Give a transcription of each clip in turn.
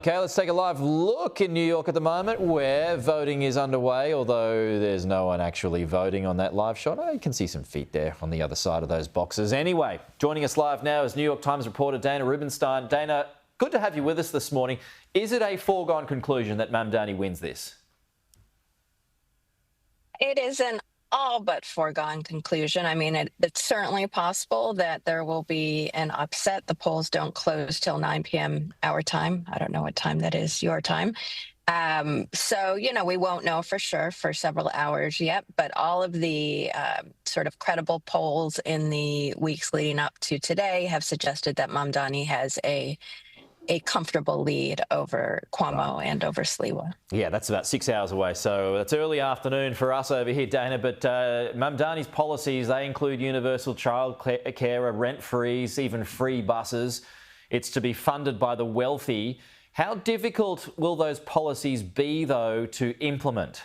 Okay, let's take a live look in New York at the moment where voting is underway, although there's no one actually voting on that live shot. Oh, you can see some feet there on the other side of those boxes. Anyway, joining us live now is New York Times reporter Dana Rubinstein. Dana, good to have you with us this morning. Is it a foregone conclusion that Mamdani wins this? It is an all but foregone conclusion. I mean, it's certainly possible that there will be an upset. The polls don't close till 9 p.m. our time. I don't know what time that is your time. So, we won't know for sure for several hours yet, but all of the sort of credible polls in the weeks leading up to today have suggested that Mamdani has a comfortable lead over Cuomo and over Sliwa. Yeah, that's about 6 hours away, so it's early afternoon for us over here, Dana. But Mamdani's policies, they include universal child care, a rent freeze, even free buses. It's to be funded by the wealthy. How difficult will those policies be, though, to implement?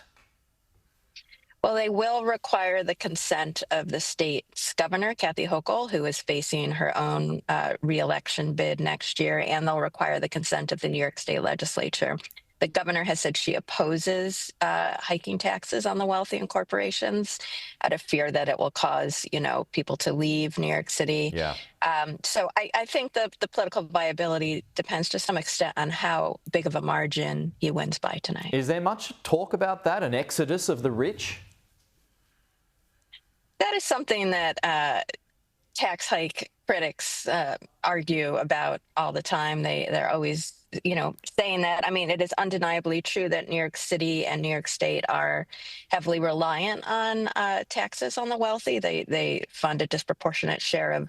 Well, they will require the consent of the state's governor, Kathy Hochul, who is facing her own re-election bid next year, and they'll require the consent of the New York State legislature. The governor has said she opposes hiking taxes on the wealthy and corporations out of fear that it will cause, people to leave New York City. Yeah. So I think the political viability depends to some extent on how big of a margin he wins by tonight. Is there much talk about that, an exodus of the rich? That is something that tax hike critics argue about all the time. They're always, saying that. I mean, it is undeniably true that New York City and New York State are heavily reliant on taxes on the wealthy. They fund a disproportionate share of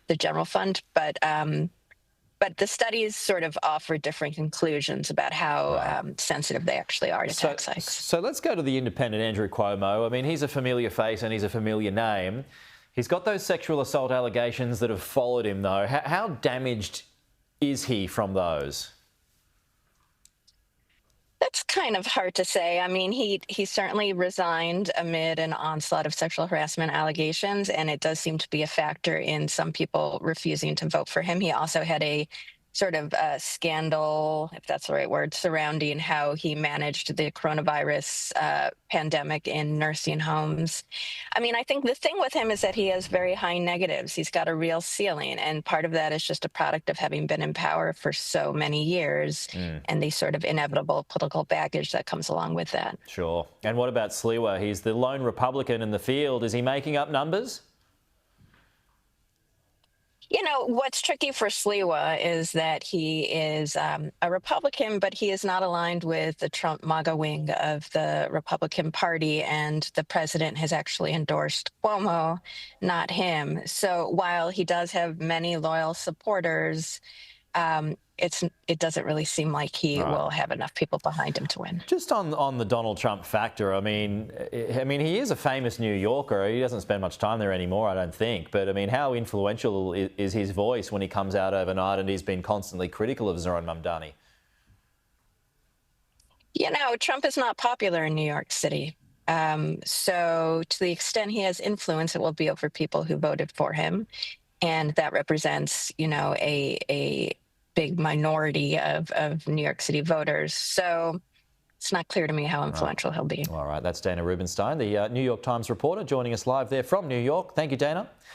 the general fund, but the studies sort of offer different conclusions about how sensitive they actually are to tax hikes. So let's go to the independent Andrew Cuomo. I mean, he's a familiar face and he's a familiar name. He's got those sexual assault allegations that have followed him, though. How damaged is he from those? That's kind of hard to say. I mean, he certainly resigned amid an onslaught of sexual harassment allegations, and it does seem to be a factor in some people refusing to vote for him. He also had a sort of scandal, if that's the right word, surrounding how he managed the coronavirus pandemic in nursing homes. I mean, I think the thing with him is that he has very high negatives. He's got a real ceiling, and part of that is just a product of having been in power for so many years and the sort of inevitable political baggage that comes along with that. Sure. And what about Sliwa? He's the lone Republican in the field. Is he making up numbers? What's tricky for Sliwa is that he is a Republican, but he is not aligned with the Trump MAGA wing of the Republican Party, and the president has actually endorsed Cuomo, not him. So while he does have many loyal supporters, it doesn't really seem like he will have enough people behind him to win. Just on the Donald Trump factor, I mean, he is a famous New Yorker. He doesn't spend much time there anymore, I don't think. But I mean, how influential is his voice when he comes out overnight and he's been constantly critical of Zohran Mamdani? Trump is not popular in New York City. So to the extent he has influence, it will be over people who voted for him. And that represents, a big minority of New York City voters. So it's not clear to me how influential he'll be. All right, that's Dana Rubinstein, the New York Times reporter, joining us live there from New York. Thank you, Dana.